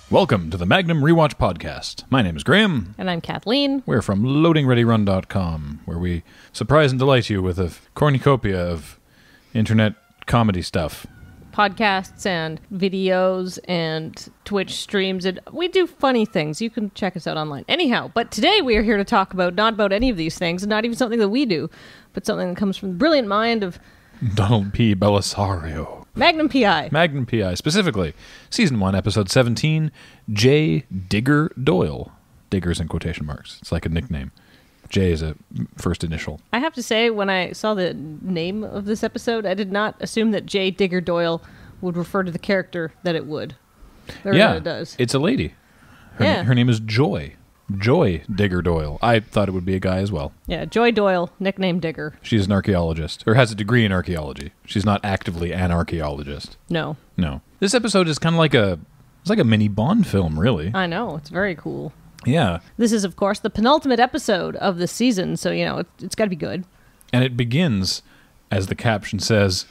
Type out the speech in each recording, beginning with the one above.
Welcome to the Magnum Rewatch podcast. My name is Graham. And I'm Kathleen. We're from LoadingReadyRun.com, where we surprise and delight you with a cornucopia of internet comedy stuff. Podcasts and videos and Twitch streams, and we do funny things. You can check us out online. Anyhow, but today we are here to talk about not about any of these things, and not even something that we do, but something that comes from the brilliant mind of Donald P. Belisario. Magnum P.I. Magnum P.I. Specifically, Season 1, Episode 17, J. Digger Doyle. Digger's in quotation marks. It's like a nickname. J is a first initial. I have to say, when I saw the name of this episode, I did not assume that J. Digger Doyle would refer to the character that it would. Yeah, it does. It's a lady. Her name is Joy. Joy Digger Doyle. I thought it would be a guy as well. Yeah, Joy Doyle, nickname Digger. She's an archaeologist, or has a degree in archaeology. She's not actively an archaeologist. No. This episode is kind of like it's like a mini Bond film, really. I know, it's very cool. Yeah. This is, of course, the penultimate episode of the season, so, it's got to be good. And it begins, as the caption says,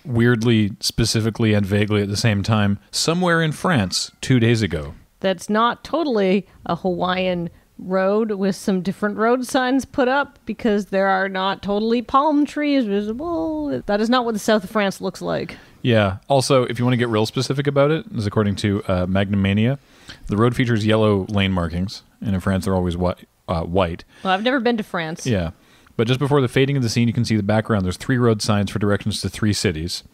weirdly, specifically, and vaguely at the same time, somewhere in France 2 days ago. That's not totally a Hawaiian road with some different road signs put up, because there are not totally palm trees visible. That is not what the south of France looks like. Yeah. Also, if you want to get real specific about it, as according to Magnum Mania, the road features yellow lane markings, and in France they're always white. Well, I've never been to France. Yeah. But just before the fading of the scene, you can see the background. There's 3 road signs for directions to 3 cities.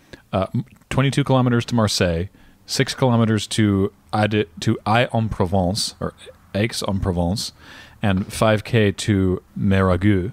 22 kilometers to Marseille, 6 kilometers to Aix-en-Provence, or Aix-en-Provence, and 5K to Maragua.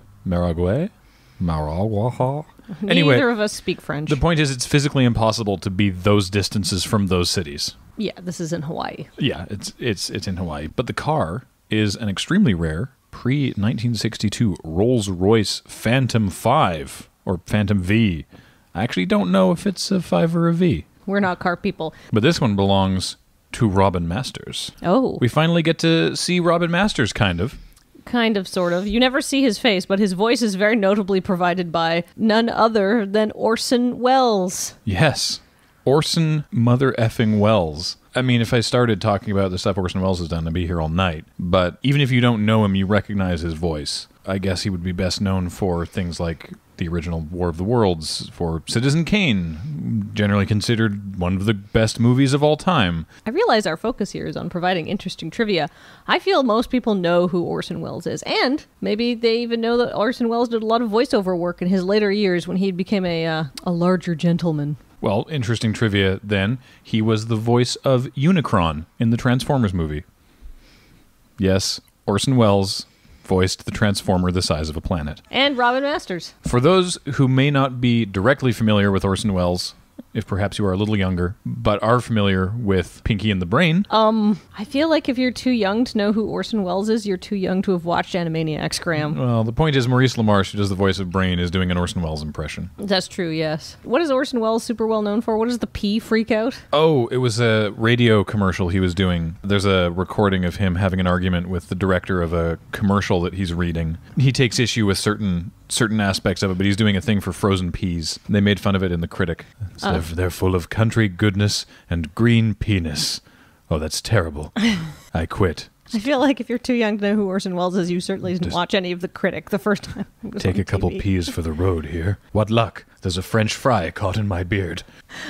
Anyway, neither of us speak French. The point is, it's physically impossible to be those distances from those cities. Yeah, this is in Hawaii. Yeah, it's in Hawaii. But the car is an extremely rare pre-1962 Rolls-Royce Phantom 5, or Phantom V. I actually don't know if it's a 5 or a V. We're not car people. But this one belongs to Robin Masters. Oh. We finally get to see Robin Masters, kind of. Kind of, sort of. You never see his face, but his voice is very notably provided by none other than Orson Welles. Yes. Orson mother-effing Welles. I mean, if I started talking about the stuff Orson Welles has done, I'd be here all night. But even if you don't know him, you recognize his voice. I guess he would be best known for things like the original War of the Worlds, for Citizen Kane, generally considered one of the best movies of all time. I realize our focus here is on providing interesting trivia. I feel most people know who Orson Welles is, and maybe they even know that Orson Welles did a lot of voiceover work in his later years when he became a larger gentleman. Well, interesting trivia then. He was the voice of Unicron in the Transformers movie. Yes, Orson Welles voiced the Transformer the size of a planet. And Robin Masters. For those who may not be directly familiar with Orson Welles, if perhaps you are a little younger, but are familiar with Pinky and the Brain. I feel like if you're too young to know who Orson Welles is, you're too young to have watched Animaniacs, Graham. Well, the point is Maurice LaMarche, who does the voice of Brain, is doing an Orson Welles impression. That's true, yes. What is Orson Welles super well known for? What is the P freak out? Oh, it was a radio commercial he was doing. There's a recording of him having an argument with the director of a commercial that he's reading. He takes issue with certain aspects of it, but he's doing a thing for frozen peas. They made fun of it in The Critic. They're full of country goodness and green penis. Oh, that's terrible. I quit. I feel like if you're too young to know who Orson Welles is, you certainly didn't watch any of The Critic the first time. Take a couple peas for the road here. What luck. There's a French fry caught in my beard.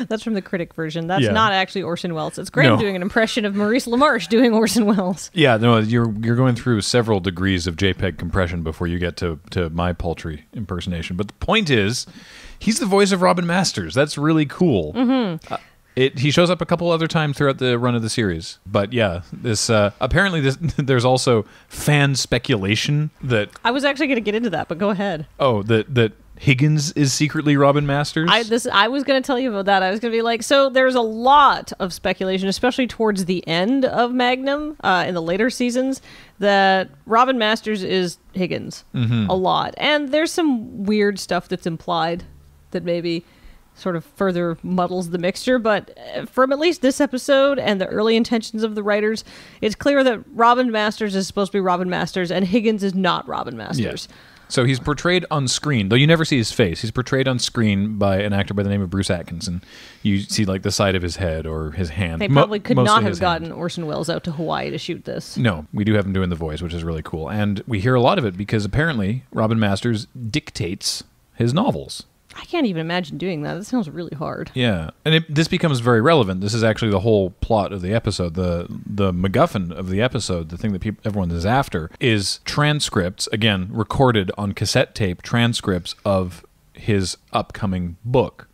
That's from the Critic version. That's not actually Orson Welles. It's Graham doing an impression of Maurice LaMarche doing Orson Welles. Yeah, no, you're going through several degrees of JPEG compression before you get to my paltry impersonation. But the point is, he's the voice of Robin Masters. That's really cool. Mm-hmm. He shows up a couple other times throughout the run of the series. But yeah, apparently there's also fan speculation that... I was actually going to get into that, but go ahead. Oh, that Higgins is secretly Robin Masters? I was going to tell you about that. I was going to be like, so there's a lot of speculation, especially towards the end of Magnum, in the later seasons, that Robin Masters is Higgins. Mm-hmm. A lot. And there's some weird stuff that's implied that maybe sort of further muddles the mixture, but from at least this episode and the early intentions of the writers, it's clear that Robin Masters is supposed to be Robin Masters and Higgins is not Robin Masters. Yeah. So he's portrayed on screen, though you never see his face. He's portrayed on screen by an actor by the name of Bruce Atkinson. You see like the side of his head or his hand. They probably could Mostly not have his gotten hand. Orson Welles out to Hawaii to shoot this. No, we do have him doing the voice, which is really cool. And we hear a lot of it because apparently Robin Masters dictates his novels. I can't even imagine doing that. That sounds really hard. Yeah, and this becomes very relevant. This is actually the whole plot of the episode. The MacGuffin of the episode, the thing that everyone is after, is transcripts, again, recorded on cassette tape, transcripts of his upcoming book.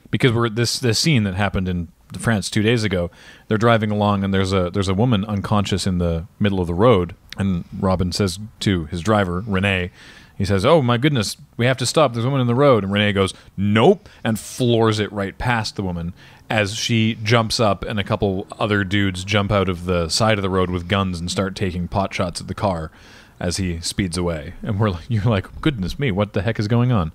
Because this scene that happened in France 2 days ago, they're driving along and there's a woman unconscious in the middle of the road, and Robin says to his driver, Renee, he says, "Oh my goodness, we have to stop. There's a woman in the road." And Renee goes, "Nope," and floors it right past the woman as she jumps up and a couple other dudes jump out of the side of the road with guns and start taking pot shots at the car as he speeds away. And you're like, goodness me, what the heck is going on?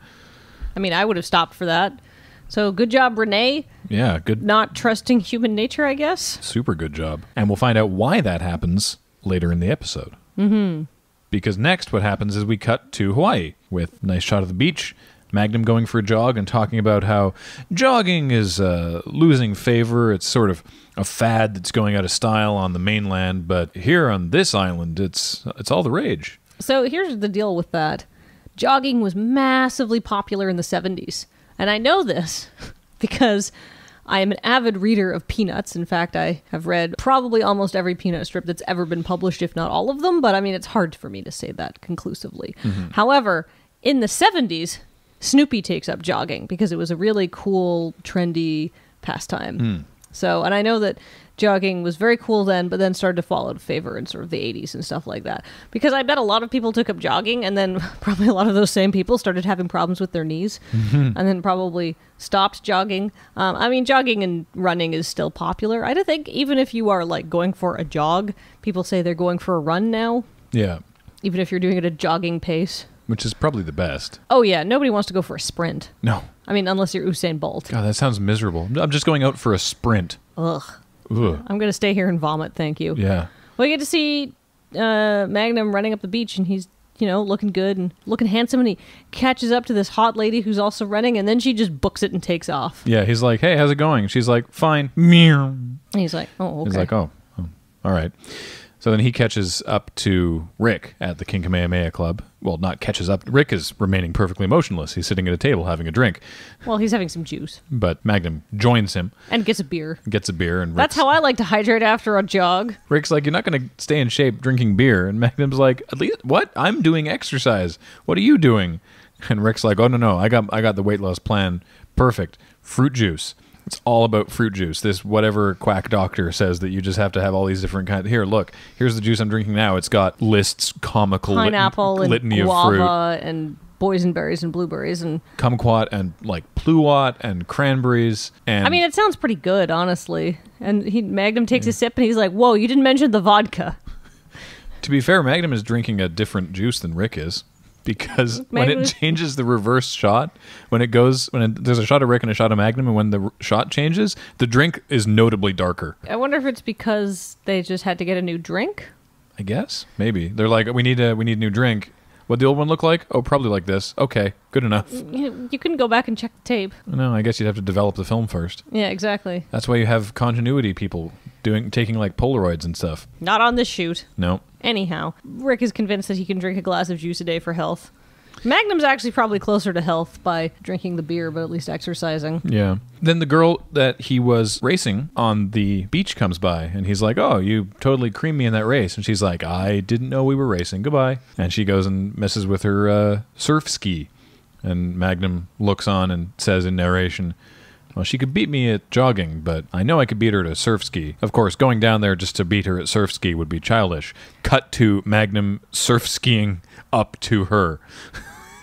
I mean, I would have stopped for that. So good job, Renee. Yeah, good. Not trusting human nature, I guess. Super good job. And we'll find out why that happens later in the episode. Mm-hmm. Because next what happens is we cut to Hawaii with a nice shot of the beach, Magnum going for a jog and talking about how jogging is losing favor. It's sort of a fad that's going out of style on the mainland, but here on this island, it's all the rage. So here's the deal with that. Jogging was massively popular in the 70s. And I know this because I am an avid reader of Peanuts. In fact, I have read probably almost every Peanut strip that's ever been published, if not all of them. But I mean, it's hard for me to say that conclusively. Mm-hmm. However, in the 70s, Snoopy takes up jogging because it was a really cool, trendy pastime. Mm. So, and I know that jogging was very cool then, but then started to fall out of favor in sort of the 80s and stuff like that. Because I bet a lot of people took up jogging, and then probably a lot of those same people started having problems with their knees, and then probably stopped jogging. I mean, jogging and running is still popular. I don't think even if you are like going for a jog, people say they're going for a run now. Yeah. Even if you're doing it at a jogging pace. Which is probably the best. Oh, yeah. Nobody wants to go for a sprint. No. I mean, unless you're Usain Bolt. God, that sounds miserable. I'm just going out for a sprint. Ugh. Ugh. I'm going to stay here and vomit, thank you. Yeah. Well, you get to see Magnum running up the beach, and he's, looking good and looking handsome, and he catches up to this hot lady who's also running, and then she just books it and takes off. Yeah, he's like, "Hey, how's it going?" She's like, "Fine." Meow. And he's like, "Oh, okay." He's like, oh, all right. So then he catches up to Rick at the King Kamehameha Club. Well, not catches up. Rick is remaining perfectly motionless. He's sitting at a table having a drink. Well, he's having some juice. But Magnum joins him. And gets a beer. And that's how I like to hydrate after a jog. Rick's like, "You're not going to stay in shape drinking beer." And Magnum's like, "At least, what? I'm doing exercise. What are you doing?" And Rick's like, "Oh, no. I got the weight loss plan. Perfect. Fruit juice. It's all about fruit juice. This whatever quack doctor says that you just have to have all these different kinds. Here, look. Here's the juice I'm drinking now. It's got lists, comical pineapple litany and of fruit. guava and boysenberries and blueberries and kumquat and like pluot and cranberries. And I mean, it sounds pretty good, honestly. And Magnum takes a sip and he's like, "Whoa, you didn't mention the vodka." To be fair, Magnum is drinking a different juice than Rick is. Because when it changes the reverse shot, there's a shot of Rick and a shot of Magnum, and when the shot changes, the drink is notably darker. I wonder if it's because they just had to get a new drink. I guess maybe they're like, we need a new drink. What the old one look like? Oh, probably like this. Okay, good enough. You couldn't go back and check the tape. No, I guess you'd have to develop the film first. Yeah, exactly. That's why you have continuity people taking like Polaroids and stuff. Not on this shoot. No. Anyhow, Rick is convinced that he can drink a glass of juice a day for health. Magnum's actually probably closer to health by drinking the beer, but at least exercising. Yeah. Then the girl that he was racing on the beach comes by, and he's like, "Oh, you totally creamed me in that race." And she's like, "I didn't know we were racing. Goodbye." And she goes and messes with her surf ski. And Magnum looks on and says in narration, "Well, she could beat me at jogging, but I know I could beat her at surf ski." Of course, going down there just to beat her at surf ski would be childish. Cut to Magnum surf skiing up to her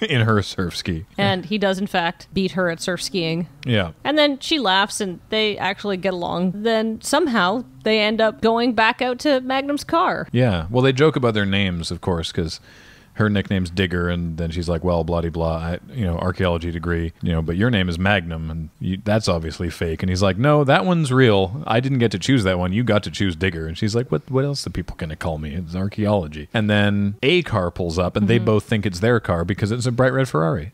in her surf ski. And he does, in fact, beat her at surf skiing. Yeah. And then she laughs and they actually get along. Then somehow they end up going back out to Magnum's car. Yeah. Well, they joke about their names, of course, because her nickname's Digger, and then she's like, well, blah, blah, archaeology degree, but your name is Magnum, and that's obviously fake. And he's like, no, that one's real. I didn't get to choose that one. You got to choose Digger. And she's like, what else are people going to call me? It's archaeology. And then a car pulls up, and they both think it's their car because it's a bright red Ferrari.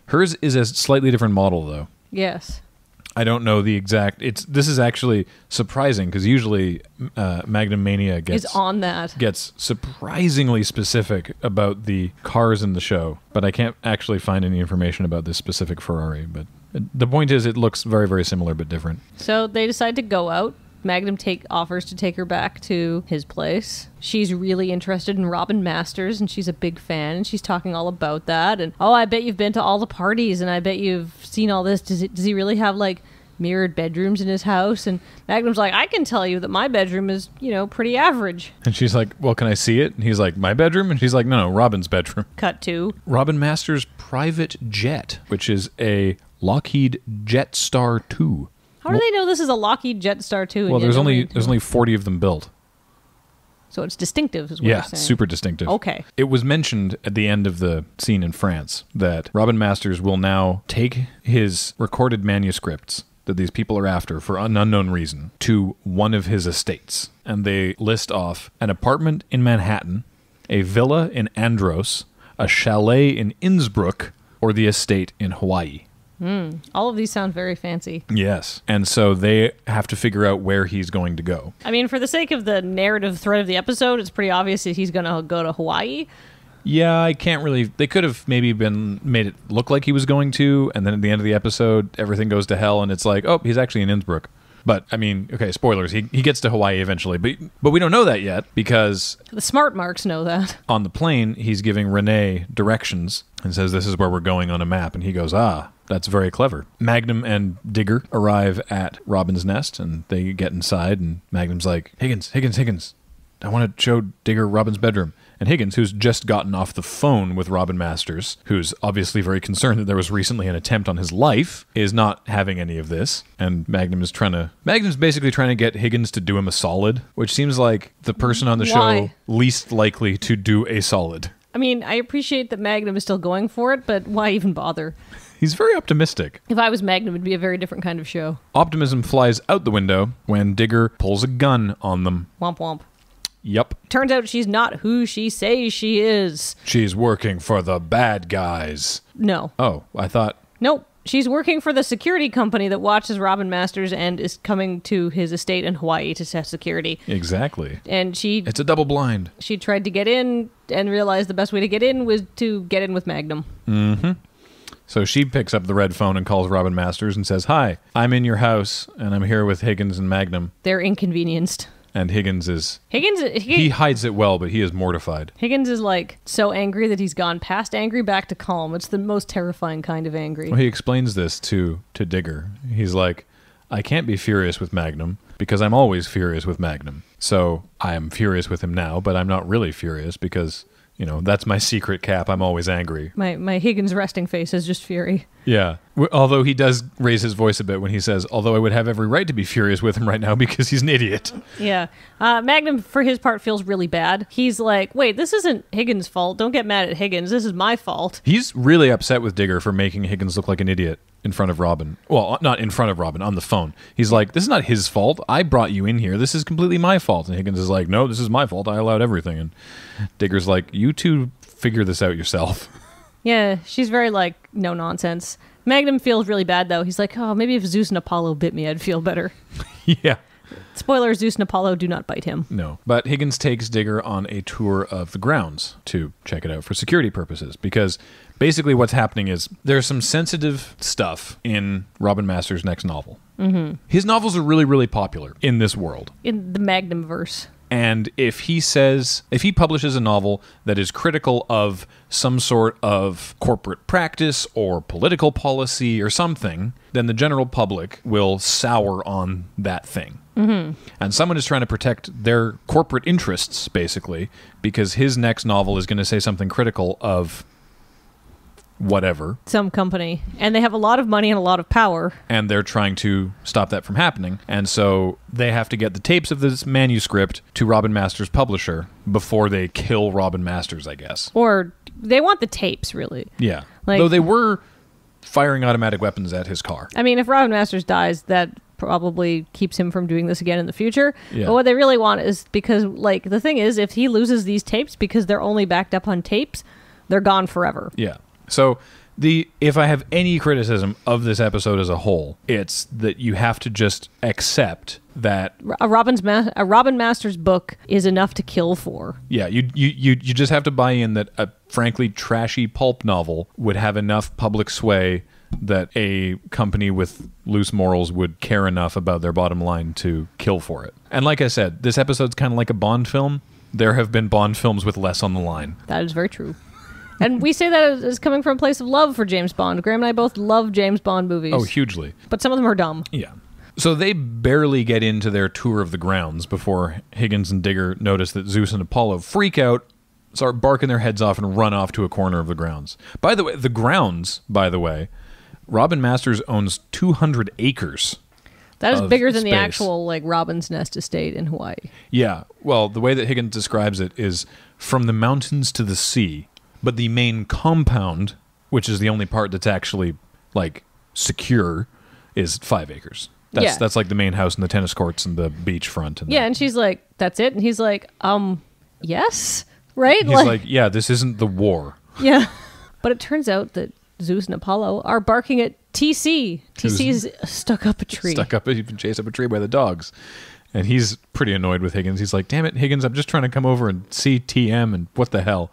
Hers is a slightly different model, though. Yes. I don't know the exact. This is actually surprising because usually Magnum Mania gets surprisingly specific about the cars in the show, but I can't actually find any information about this specific Ferrari. But the point is, it looks very, very similar but different. So they decide to go out. Magnum offers to take her back to his place. She's really interested in Robin Masters, and she's a big fan, and she's talking all about that. And, I bet you've been to all the parties, and I bet you've seen all this. Does he really have, like, mirrored bedrooms in his house? And Magnum's like, I can tell you that my bedroom is, pretty average. And she's like, well, can I see it? And he's like, my bedroom? And she's like, no, Robin's bedroom. Cut to Robin Masters' private jet, which is a Lockheed Jetstar 2. How do they know this is a Lockheed Jetstar 2? Well, there's only 40 of them built. So it's distinctive, is what you're saying. Super distinctive. Okay. It was mentioned at the end of the scene in France that Robin Masters will now take his recorded manuscripts that these people are after for an unknown reason to one of his estates. And they list off an apartment in Manhattan, a villa in Andros, a chalet in Innsbruck, or the estate in Hawaii. All of these sound very fancy. Yes. And so they have to figure out where he's going to go. I mean, for the sake of the narrative thread of the episode, it's pretty obvious that he's going to go to Hawaii. Yeah, I can't really... They could have maybe made it look like he was going to, and then at the end of the episode, everything goes to hell, and it's like, oh, he's actually in Innsbruck. But, I mean, okay, spoilers. He gets to Hawaii eventually, but we don't know that yet because... The smart marks know that. On the plane, he's giving Renee directions and says, this is where we're going on a map, and he goes, that's very clever. Magnum and Digger arrive at Robin's nest, and they get inside, and Magnum's like, Higgins, I want to show Digger Robin's bedroom. And Higgins, who's just gotten off the phone with Robin Masters, who's obviously very concerned that there was recently an attempt on his life, is not having any of this. And Magnum's basically trying to get Higgins to do him a solid, which seems like the person on the show least likely to do a solid. I mean, I appreciate that Magnum is still going for it, but why even bother? He's very optimistic. If I was Magnum, it would be a very different kind of show. Optimism flies out the window when Digger pulls a gun on them. Womp womp. Yep. Turns out she's not who she says she is. She's working for the bad guys. No. Oh, I thought... Nope. She's working for the security company that watches Robin Masters and is coming to his estate in Hawaii to test security. Exactly. And it's a double blind. She tried to get in and realized the best way to get in was to get in with Magnum. Mm-hmm. So she picks up the red phone and calls Robin Masters and says, hi, I'm in your house, and I'm here with Higgins and Magnum. They're inconvenienced. And Higgins, he hides it well, but he is mortified. Higgins is like so angry that he's gone past angry back to calm. It's the most terrifying kind of angry. Well, he explains this to Digger. He's like, I can't be furious with Magnum because I'm always furious with Magnum. So I am furious with him now, but I'm not really furious because, that's my secret cap. I'm always angry. My Higgins resting face is just fury. Yeah. Although he does raise his voice a bit when he says, although I would have every right to be furious with him right now because he's an idiot. Yeah. Magnum, for his part, feels really bad. He's like, wait, this isn't Higgins' fault. Don't get mad at Higgins. This is my fault. He's really upset with Digger for making Higgins look like an idiot in front of Robin. Well, not in front of Robin, on the phone. He's like, this is not his fault. I brought you in here. This is completely my fault. And Higgins is like, no, this is my fault. I allowed everything. And Digger's like, you two figure this out yourself. Yeah, she's very like, no nonsense. Magnum feels really bad, though. He's like, oh, maybe if Zeus and Apollo bit me, I'd feel better. Yeah. Spoiler, Zeus and Apollo do not bite him. No. But Higgins takes Digger on a tour of the grounds to check it out for security purposes. Because basically what's happening is there's some sensitive stuff in Robin Masters' next novel. Mm-hmm. His novels are really, really popular in this world. In the Magnum verse. And if he publishes a novel that is critical of some sort of corporate practice or political policy or something, then the general public will sour on that thing. Mm-hmm. And someone is trying to protect their corporate interests, basically, because his next novel is going to say something critical of whatever. Some company. And they have a lot of money and a lot of power. And they're trying to stop that from happening. And so they have to get the tapes of this manuscript to Robin Masters' publisher before they kill Robin Masters, I guess. Or they want the tapes, really. Yeah. Like, though they were firing automatic weapons at his car. I mean, if Robin Masters dies, that probably keeps him from doing this again in the future. Yeah. But what they really want is, because, like, the thing is, if he loses these tapes because they're only backed up on tapes, they're gone forever. Yeah. So if I have any criticism of this episode as a whole, it's that you have to just accept that A Robin Masters book is enough to kill for. yeah, you just have to buy in that a frankly trashy pulp novel would have enough public sway that a company with loose morals would care enough about their bottom line to kill for it. And like I said, this episode's kind of like a Bond film. There have been Bond films with less on the line. That is very true. And we say that as coming from a place of love for James Bond. Graham and I both love James Bond movies. Oh, hugely. But some of them are dumb. Yeah. So they barely get into their tour of the grounds before Higgins and Digger notice that Zeus and Apollo freak out, start barking their heads off, and run off to a corner of the grounds. By the way, Robin Masters owns 200 acres. That is bigger than space. the actual, like, Robin's Nest estate in Hawaii. Yeah. Well, the way that Higgins describes it is from the mountains to the sea, but the main compound, which is the only part that's actually, like, secure, is 5 acres. That's like the main house and the tennis courts and the beachfront. And and she's like, that's it? And he's like, yes? Right? He's like, yeah, this isn't the war. Yeah. But it turns out that Zeus and Apollo are barking at TC. TC's stuck up a tree. Been chased up a tree by the dogs. And he's pretty annoyed with Higgins. He's like, damn it, Higgins, I'm just trying to come over and see TM, and what the hell?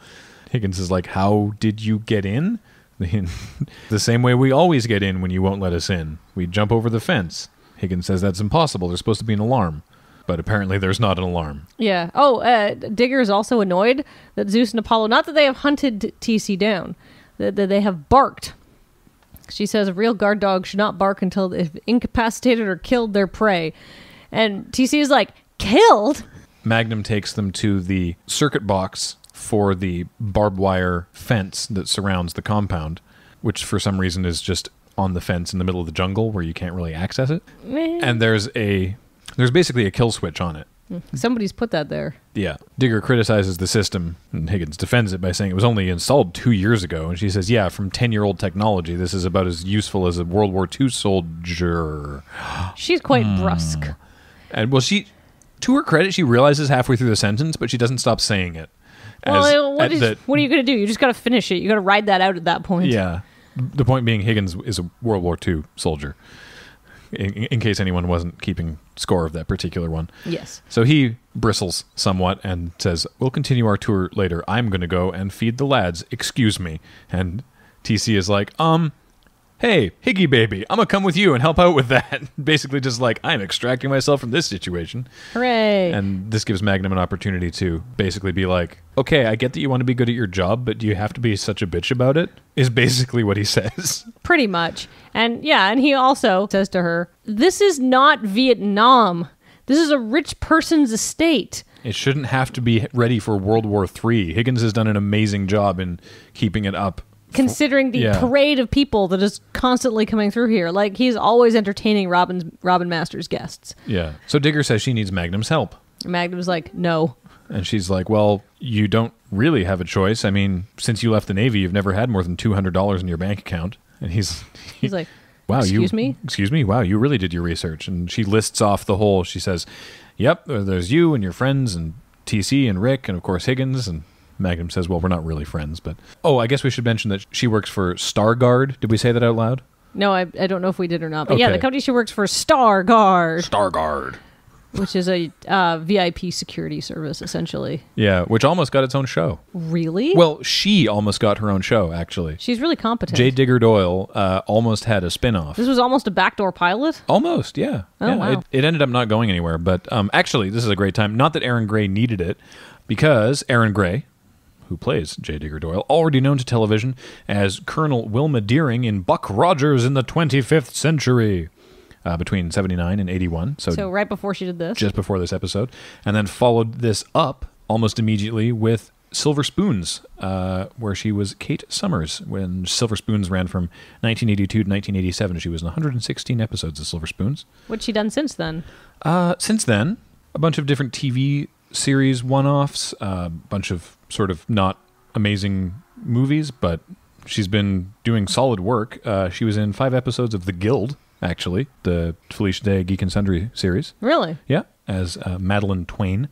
Higgins is like, how did you get in? The same way we always get in when you won't let us in. We jump over the fence. Higgins says that's impossible. There's supposed to be an alarm. But apparently there's not an alarm. Yeah. Oh, Digger is also annoyed that Zeus and Apollo, not that they have hunted TC down, that they have barked. She says a real guard dog should not bark until they've incapacitated or killed their prey. And TC is like, killed? Magnum takes them to the circuit box for the barbed wire fence that surrounds the compound, which for some reason is just on the fence in the middle of the jungle where you can't really access it. And there's basically a kill switch on it. Somebody's put that there. Yeah. Digger criticizes the system, and Higgins defends it by saying it was only installed 2 years ago. And she says, yeah, from 10-year-old technology, this is about as useful as a World War II soldier. She's quite brusque. And well, to her credit, she realizes halfway through the sentence, but she doesn't stop saying it. Well, what are you going to do? You just got to finish it. You got to ride that out at that point. Yeah. The point being, Higgins is a World War II soldier, in case anyone wasn't keeping score of that particular one. Yes. So he bristles somewhat and says, we'll continue our tour later. I'm going to go and feed the lads. Excuse me. And TC is like, hey, Higgy baby, I'm going to come with you and help out with that. Basically just like, I'm extracting myself from this situation. Hooray. And this gives Magnum an opportunity to basically be like, okay, I get that you want to be good at your job, but do you have to be such a bitch about it? Is basically what he says. Pretty much. And yeah, and he also says to her, this is not Vietnam. This is a rich person's estate. It shouldn't have to be ready for World War III. Higgins has done an amazing job in keeping it up. Considering the parade of people that is constantly coming through here. Like, he's always entertaining Robin Masters' guests. Yeah. So Digger says she needs Magnum's help. Magnum's like, no. And she's like, well, you don't really have a choice. I mean, since you left the Navy, you've never had more than $200 in your bank account. And he's like, wow, excuse me? Excuse me? Wow, you really did your research. And she lists off the whole, she says, yep, there's you and your friends and TC and Rick and, of course, Higgins. And Magnum says, well, we're not really friends. But, oh, I guess we should mention that she works for Starguard. Did we say that out loud? No, I don't know if we did or not. But yeah, the company she works for, Starguard. Starguard. Which is a VIP security service, essentially. Yeah, which almost got its own show. Really? Well, she almost got her own show, actually. She's really competent. J. Digger Doyle almost had a spin-off. This was almost a backdoor pilot? Almost, yeah. Oh, wow. It ended up not going anywhere. But actually, this is a great time. Not that Aaron Gray needed it, because Aaron Gray, who plays J. Digger Doyle, already known to television as Colonel Wilma Deering in Buck Rogers in the 25th Century. Between 79 and 81. So right before she did this? Just before this episode. And then followed this up almost immediately with Silver Spoons, where she was Kate Summers. When Silver Spoons ran from 1982 to 1987, she was in 116 episodes of Silver Spoons. What's she done since then? Since then, a bunch of different TV series one-offs, a bunch of sort of not amazing movies, but she's been doing solid work. She was in 5 episodes of The Guild, actually, the Felicia Day Geek and Sundry series. Really? Yeah, as Madeline Twain.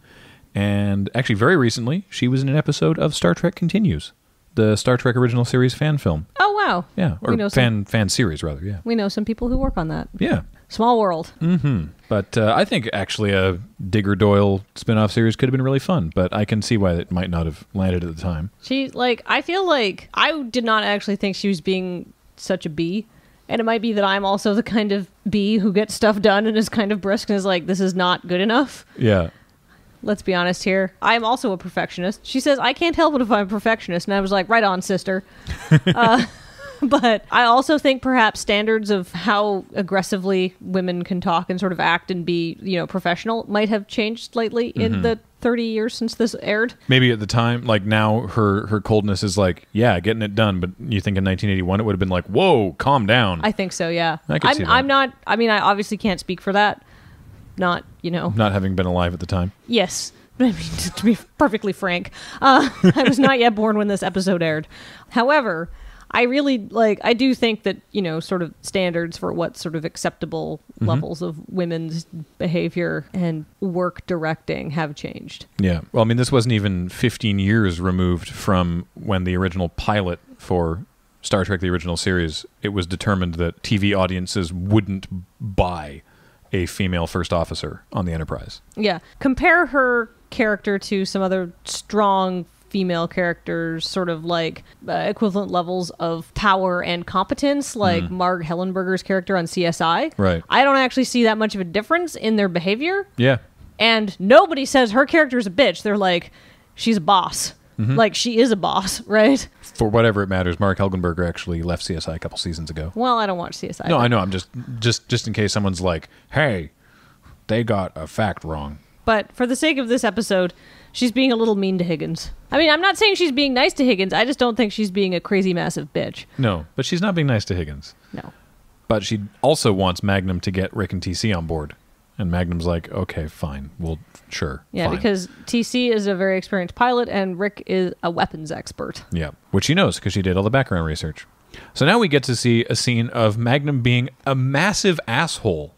And actually, very recently, she was in an episode of Star Trek Continues, the Star Trek original series fan film. Oh, wow. Yeah, or fan series, rather, yeah. We know some people who work on that. Yeah. Small world. Mm-hmm. But I think actually a Digger Doyle spin-off series could have been really fun, but I can see why it might not have landed at the time. I feel like I did not actually think she was being such a bee. And it might be that I'm also the kind of bee who gets stuff done and is kind of brisk and is like, this is not good enough. Yeah. Let's be honest here. I'm also a perfectionist. She says, I can't help it if I'm a perfectionist. And I was like, right on, sister. But I also think perhaps standards of how aggressively women can talk and sort of act and be, professional might have changed slightly in the 30 years since this aired. Maybe at the time, like now her coldness is like, yeah, getting it done. But you think in 1981 it would have been like, whoa, calm down. I think so, yeah. I could see that. I obviously can't speak for that. Not having been alive at the time. Yes. I mean, to be perfectly frank, I was not yet born when this episode aired. However, I really I do think that, sort of standards for what sort of acceptable levels of women's behavior and work directing have changed. Yeah. Well, I mean, this wasn't even 15 years removed from when the original pilot for Star Trek, the original series, it was determined that TV audiences wouldn't buy a female first officer on the Enterprise. Yeah. Compare her character to some other strong female characters, sort of equivalent levels of power and competence, like Marg Hellenberger's character on CSI. Right. I don't actually see that much of a difference in their behavior. Yeah. And nobody says her character is a bitch. They're like, she's a boss. Like, she is a boss, right? For whatever it matters, Mark Helgenberger actually left CSI a couple seasons ago. Well, I don't watch CSI. No, I know. I'm just in case someone's like, hey, they got a fact wrong. But for the sake of this episode, she's being a little mean to Higgins. I mean, I'm not saying she's being nice to Higgins. I just don't think she's being a crazy massive bitch. No, but she's not being nice to Higgins. No. But she also wants Magnum to get Rick and TC on board. And Magnum's like, okay, fine. Well, sure. Yeah, fine. Because TC is a very experienced pilot and Rick is a weapons expert. Yeah, which she knows because she did all the background research. So now we get to see a scene of Magnum being a massive asshole,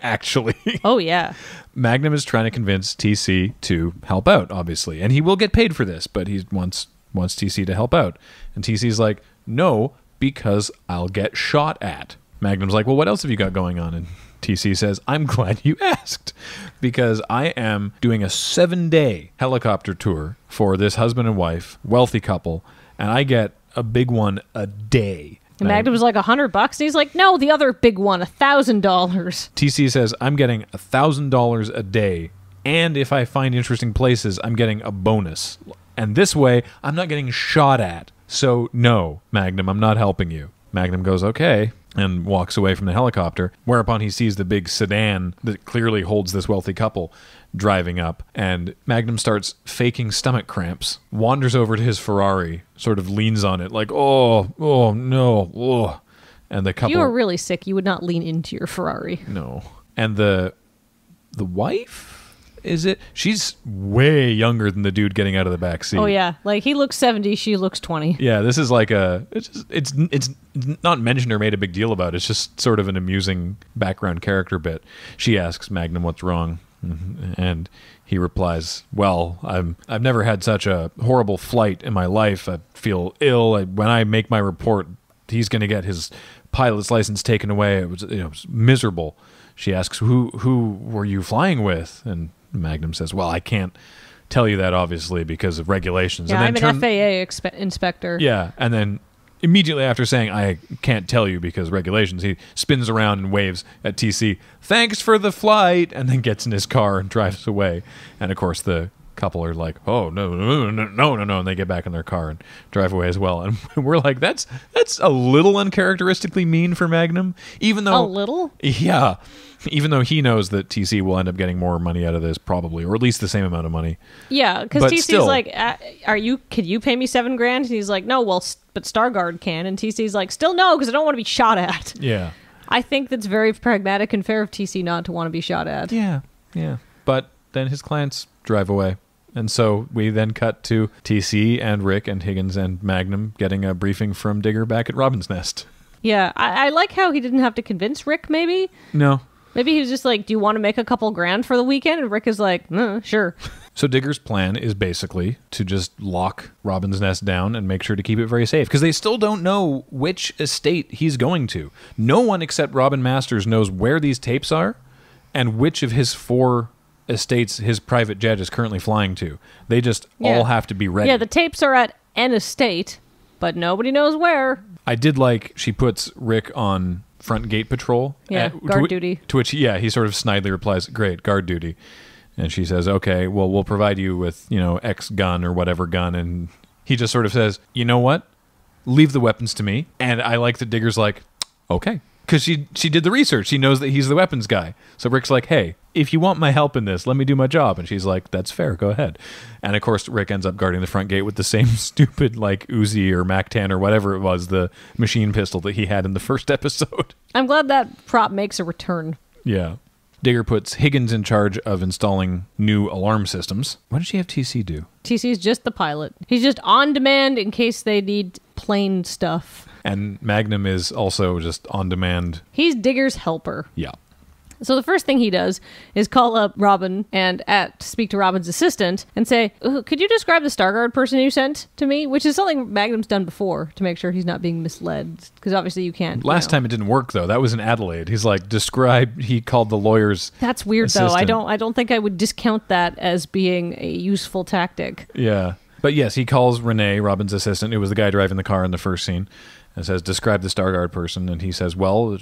actually. Oh, yeah. Magnum is trying to convince TC to help out, obviously. And he will get paid for this, but he wants TC to help out. And TC's like, no, because I'll get shot at. Magnum's like, well, what else have you got going on? And TC says, I'm glad you asked, because I am doing a 7-day helicopter tour for this husband and wife, wealthy couple, and I get a big one a day. And Magnum was like $100, and he's like, no, the other big one, $1,000. TC says, I'm getting $1,000 a day, and if I find interesting places, I'm getting a bonus. And this way, I'm not getting shot at. So no, Magnum, I'm not helping you. Magnum goes, okay, and walks away from the helicopter, whereupon he sees the big sedan that clearly holds this wealthy couple driving up, and Magnum starts faking stomach cramps, wanders over to his Ferrari, sort of leans on it like, oh no, oh. And the couple... If you were really sick, you would not lean into your Ferrari. No. And the wife... Is it? She's way younger than the dude getting out of the back seat. Oh yeah, like he looks 70, she looks 20. Yeah, this is like it's not mentioned or made a big deal about. It's just sort of an amusing background character bit. She asks Magnum what's wrong, and he replies, "Well, I've never had such a horrible flight in my life. I feel ill. When I make my report, he's going to get his pilot's license taken away. It was miserable." She asks, "Who were you flying with?" And Magnum says, well, I can't tell you that, obviously, because of regulations. Yeah, and then I'm an FAA inspector. Yeah, and then immediately after saying, I can't tell you because regulations, he spins around and waves at TC, thanks for the flight, and then gets in his car and drives away. And, of course, the couple are like, oh, no, and they get back in their car and drive away as well. And we're like, that's a little uncharacteristically mean for Magnum, even though... A little? Yeah. Even though he knows that TC will end up getting more money out of this, probably, or at least the same amount of money. Yeah, because TC's still, like, can you pay me $7,000? And he's like, no, well, but Stargard can. And TC's like, still no, because I don't want to be shot at. Yeah. I think that's very pragmatic and fair of TC not to want to be shot at. Yeah. But then his clients drive away. And so we then cut to TC and Rick and Higgins and Magnum getting a briefing from Digger back at Robin's Nest. Yeah, I like how he didn't have to convince Rick, maybe. No. Maybe he was just like, do you want to make a couple grand for the weekend? And Rick is like, sure. So Digger's plan is basically to just lock Robin's Nest down and make sure to keep it very safe, because they still don't know which estate he's going to. No one except Robin Masters knows where these tapes are and which of his 4 estates his private jet is currently flying to. They just all have to be ready. Yeah, the tapes are at an estate, but nobody knows where. I did like she puts Rick on front gate patrol. Yeah, guard duty. To which, he sort of snidely replies, great, guard duty. And she says, okay, well, we'll provide you with, X gun or whatever gun. And he just sort of says, you know what? Leave the weapons to me. And I like that Digger's like, okay. Because she did the research. She knows that he's the weapons guy. So Rick's like, hey, if you want my help in this, let me do my job. And she's like, that's fair. Go ahead. And, of course, Rick ends up guarding the front gate with the same stupid, Uzi or Mac-10 or whatever it was, the machine pistol that he had in the first episode. I'm glad that prop makes a return. Yeah. Digger puts Higgins in charge of installing new alarm systems. What did she have TC do? TC's just the pilot. He's just on demand in case they need plane stuff. And Magnum is also just on demand. He's Digger's helper. Yeah. So the first thing he does is call up Robin and speak to Robin's assistant and say, could you describe the Stargard person you sent to me? Which is something Magnum's done before to make sure he's not being misled. Because obviously you can't. Last time it didn't work, though. That was in Adelaide. He's like, he called the lawyer's That's weird, assistant. though. I don't think I would discount that as being a useful tactic. Yeah. But yes, he calls Renee, Robin's assistant, who was the guy driving the car in the first scene, and says, describe the Stargard person. And he says, well,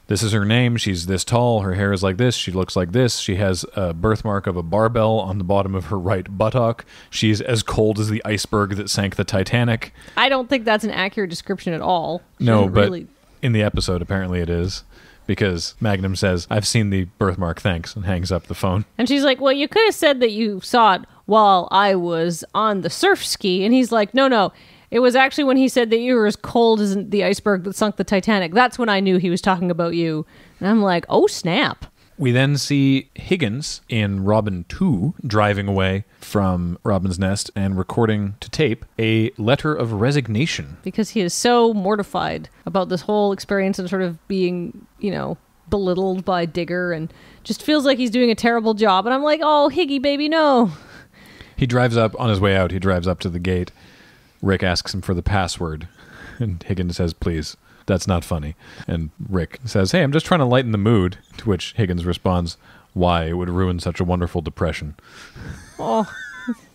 this is her name. She's this tall. Her hair is like this. She looks like this. She has a birthmark of a barbell on the bottom of her right buttock. She's as cold as the iceberg that sank the Titanic. I don't think that's an accurate description at all. No, but in the episode, apparently it is. Because Magnum says, I've seen the birthmark, thanks, and hangs up the phone. And she's like, well, you could have said that you saw it while I was on the surf ski. And he's like, no. It was actually when he said that you were as cold as the iceberg that sunk the Titanic. That's when I knew he was talking about you. And I'm like, oh, snap. We then see Higgins in Robin 2 driving away from Robin's Nest and recording to tape a letter of resignation. Because he is so mortified about this whole experience and sort of being, belittled by Digger and just feels like he's doing a terrible job. And I'm like, oh, Higgy, baby, no. He drives up, on his way out, he drives up to the gate. Rick asks him for the password, and Higgins says, please, that's not funny. And Rick says, hey, I'm just trying to lighten the mood, to which Higgins responds, why? It would ruin such a wonderful depression. Oh,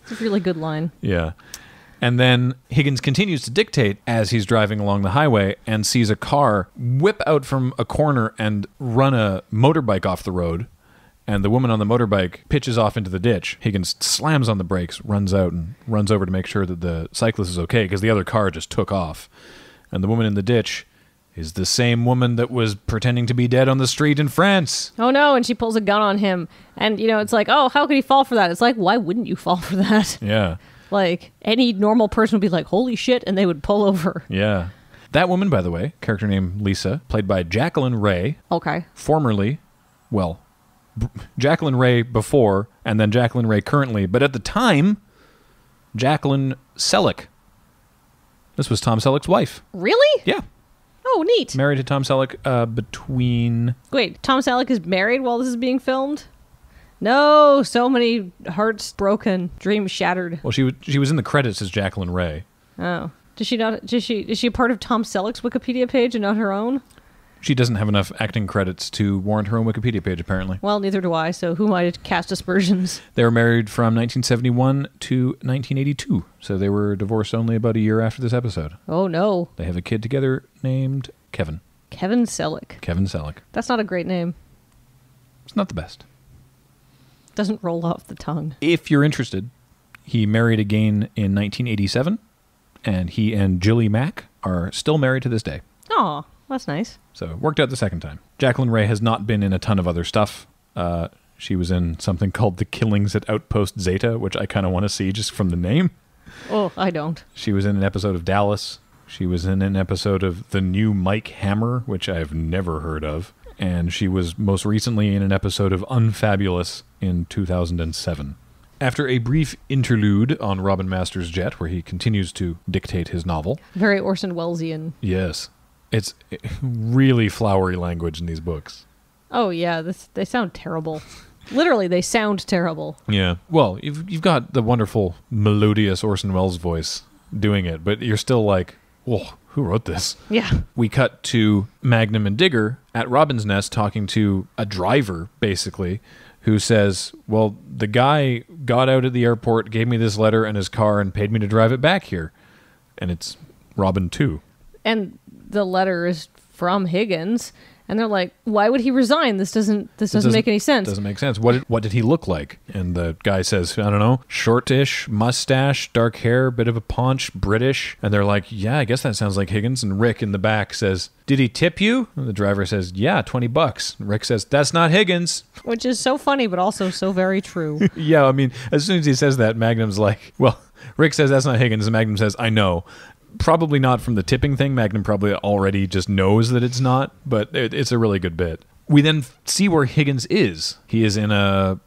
it's a really good line. Yeah. And then Higgins continues to dictate as he's driving along the highway and sees a car whip out from a corner and run a motorbike off the road. And the woman on the motorbike pitches off into the ditch. Higgins slams on the brakes, runs out, and runs over to make sure that the cyclist is okay, because the other car just took off. And the woman in the ditch is the same woman that was pretending to be dead on the street in France. Oh, no, and she pulls a gun on him. And, it's like, oh, how could he fall for that? It's like, why wouldn't you fall for that? Yeah. Like, any normal person would be like, holy shit, and they would pull over. Yeah. That woman, by the way, character named Lisa, played by Jacqueline Ray. Okay. Formerly, Jacqueline Ray before, and then Jacqueline Ray currently, but at the time, Jacqueline Selleck. This was Tom Selleck's wife. Really? Yeah. Oh, neat. Married to Tom Selleck between... Wait, Tom Selleck is married while this is being filmed? No, so many hearts broken, dreams shattered. Well, she was in the credits as Jacqueline Ray. Oh. Is she a part of Tom Selleck's Wikipedia page and not her own? She doesn't have enough acting credits to warrant her own Wikipedia page, apparently. Well, neither do I, so who am I to cast aspersions? They were married from 1971 to 1982, so they were divorced only about a year after this episode. Oh, no. They have a kid together named Kevin. Kevin Selleck. Kevin Selleck. That's not a great name. It's not the best. Doesn't roll off the tongue. If you're interested, he married again in 1987, and he and Jilly Mack are still married to this day. Oh, that's nice. So it worked out the second time. Jacqueline Ray has not been in a ton of other stuff. She was in something called The Killings at Outpost Zeta, which I kind of want to see just from the name. Oh, I don't. She was in an episode of Dallas. She was in an episode of The New Mike Hammer, which I have never heard of. And she was most recently in an episode of Unfabulous in 2007. After a brief interlude on Robin Masters' jet, where he continues to dictate his novel. Very Orson Wellesian. Yes. It's really flowery language in these books. Oh, yeah. They sound terrible. Literally, they sound terrible. Yeah. Well, you've got the wonderful, melodious Orson Welles voice doing it, but you're still like, whoa, who wrote this? Yeah. We cut to Magnum and Digger at Robin's Nest talking to a driver, basically, who says, well, the guy got out at the airport, gave me this letter and his car, and paid me to drive it back here. And it's Robin too. And the letter is from Higgins. And they're like, why would he resign? This doesn't make any sense. Doesn't make sense. What did he look like? And the guy says, I don't know, shortish, mustache, dark hair, bit of a paunch, British. And they're like, yeah, I guess that sounds like Higgins. And Rick in the back says, did he tip you? And the driver says, yeah, $20. And Rick says, that's not Higgins. Which is so funny, but also so very true. Yeah, I mean, as soon as he says that, Magnum's like, well, Rick says that's not Higgins. And Magnum says, I know. Probably not from the tipping thing. Magnum probably already just knows that it's not, but it's a really good bit. We then see where Higgins is. He is in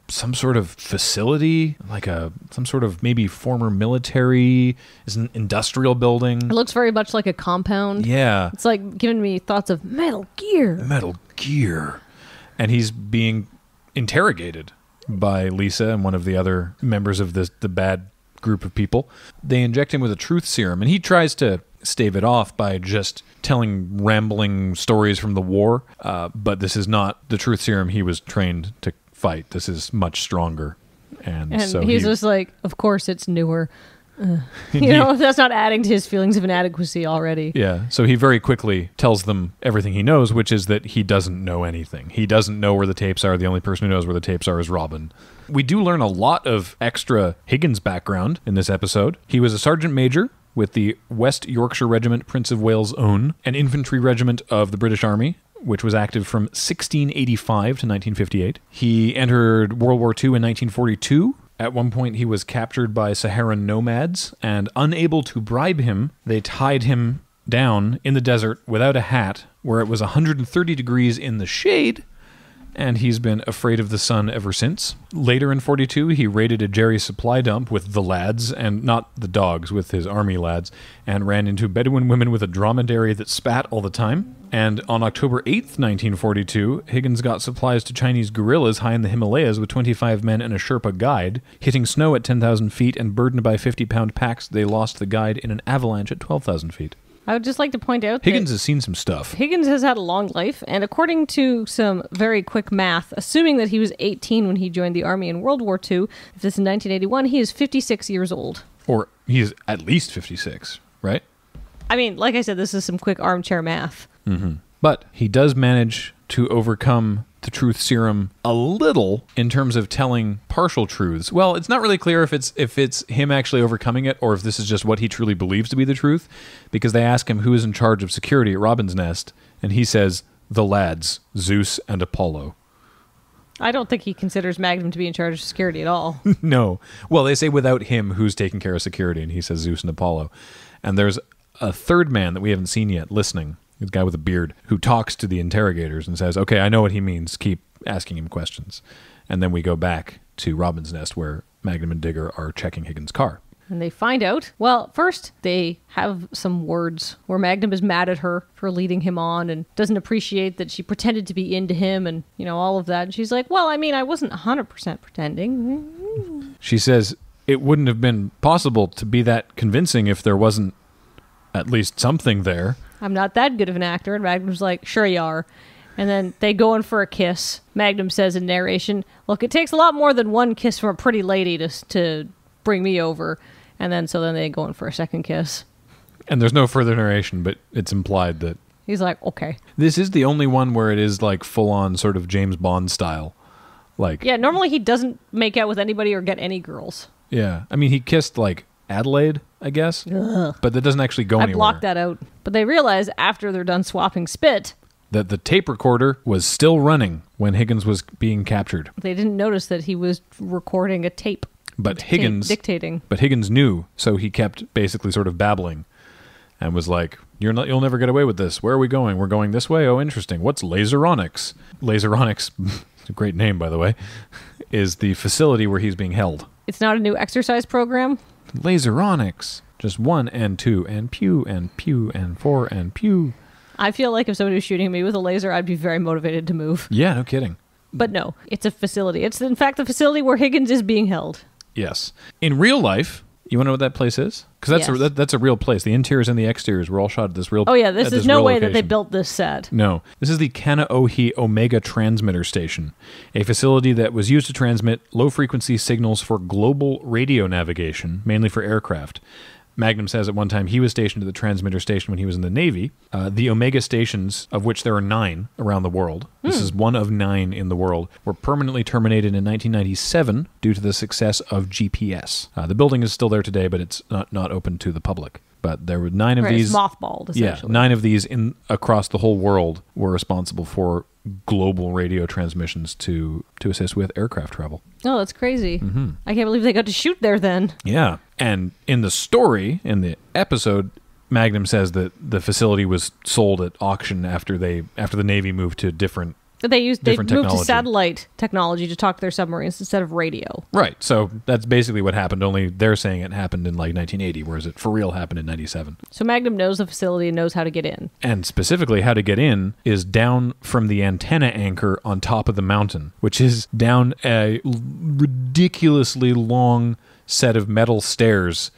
some sort of facility, like some sort of maybe former military, is an industrial building. It looks very much like a compound. Yeah. It's like giving me thoughts of Metal Gear. Metal Gear. And he's being interrogated by Lisa and one of the other members of the bad group of people. They inject him with a truth serum, and he tries to stave it off by just telling rambling stories from the war, but this is not the truth serum he was trained to fight. This is much stronger. And so he's just like, of course it's newer. That's not adding to his feelings of inadequacy already. Yeah, so he very quickly tells them everything he knows, which is that he doesn't know anything. He doesn't know where the tapes are. The only person who knows where the tapes are is Robin. We do learn a lot of extra Higgins background in this episode. He was a sergeant major with the West Yorkshire Regiment, Prince of Wales' Own, an infantry regiment of the British Army, which was active from 1685 to 1958. He entered World War II in 1942. At one point, he was captured by Saharan nomads, and unable to bribe him, they tied him down in the desert without a hat, where it was 130 degrees in the shade, and he's been afraid of the sun ever since. Later in 42, he raided a Jerry supply dump with the lads, and not the dogs, with his army lads, and ran into Bedouin women with a dromedary that spat all the time. And on October 8th, 1942, Higgins got supplies to Chinese guerrillas high in the Himalayas with 25 men and a Sherpa guide. Hitting snow at 10,000 feet and burdened by 50-pound packs, they lost the guide in an avalanche at 12,000 feet. I would just like to point out Higgins that has seen some stuff. Higgins has had a long life, and according to some very quick math, assuming that he was 18 when he joined the Army in World War II, if this is 1981, he is 56 years old. Or he's at least 56, right? I mean, like I said, this is some quick armchair math. Mm-hmm. But he does manage to overcome the truth serum a little in terms of telling partial truths. Well, it's not really clear if it's him actually overcoming it or if this is just what he truly believes to be the truth, because they ask him who is in charge of security at Robin's Nest, and he says, the lads, Zeus and Apollo. I don't think he considers Magnum to be in charge of security at all. No. Well, they say without him, who's taking care of security, and he says Zeus and Apollo. And there's a third man that we haven't seen yet listening. The guy with a beard who talks to the interrogators and says, okay, I know what he means. Keep asking him questions. And then we go back to Robin's Nest where Magnum and Digger are checking Higgins' car. And they find out, well, first they have some words where Magnum is mad at her for leading him on and doesn't appreciate that she pretended to be into him and, all of that. And she's like, well, I mean, I wasn't 100% pretending. She says it wouldn't have been possible to be that convincing if there wasn't at least something there. I'm not that good of an actor. And Magnum's like, sure you are. And then they go in for a kiss. Magnum says in narration, look, it takes a lot more than one kiss from a pretty lady to bring me over. And then they go in for a second kiss. And there's no further narration, but it's implied that... He's like, okay. This is the only one where it is like full-on sort of James Bond style. Like, Yeah, normally he doesn't make out with anybody or get any girls. yeah. I mean, he kissed, like, Adelaide, I guess. Ugh. But that doesn't actually go I anywhere. blocked that out. But they realize after they're done swapping spit, That the tape recorder was still running when Higgins was being captured. they didn't notice that he was recording a tape. But Higgins Dictating. But Higgins knew, so he kept basically sort of babbling and was like, you'll never get away with this. Where are we going? We're going this way? Oh, interesting. What's Laseronics? Laseronics, a great name, by the way, is the facility where he's being held. It's not a new exercise program. Laseronics. Just 1 and 2 and pew and pew and 4 and pew. I feel like if somebody was shooting me with a laser, I'd be very motivated to move. Yeah, no kidding. But no, it's a facility. It's, in fact, the facility where Higgins is being held. Yes. In real life, you want to know what that place is? Because that's a real place. The interiors and the exteriors were all shot at this real. Oh yeah, this is no way that they location. built this set. No. This is the Kanaohe Omega Transmitter Station, a facility that was used to transmit low-frequency signals for global radio navigation, mainly for aircraft. Magnum says at one time he was stationed at the transmitter station when he was in the Navy. The Omega stations, of which there are 9 around the world, this is one of 9 in the world, were permanently terminated in 1997 due to the success of GPS. The building is still there today, but it's not open to the public. But there were 9 of these. It's mothballed, essentially. Yeah, 9 of these across the whole world were responsible for global radio transmissions to assist with aircraft travel. Oh, that's crazy. Mm-hmm. I can't believe they got to shoot there then. Yeah. And in the story, in the episode, Magnum says that the facility was sold at auction after the Navy moved to different They moved technology. to satellite technology to talk to their submarines instead of radio. Right. So that's basically what happened, only they're saying it happened in like 1980, whereas it for real happened in 97. So Magnum knows the facility and knows how to get in. And specifically how to get in is down from the antenna anchor on top of the mountain, which is down a ridiculously long set of metal stairs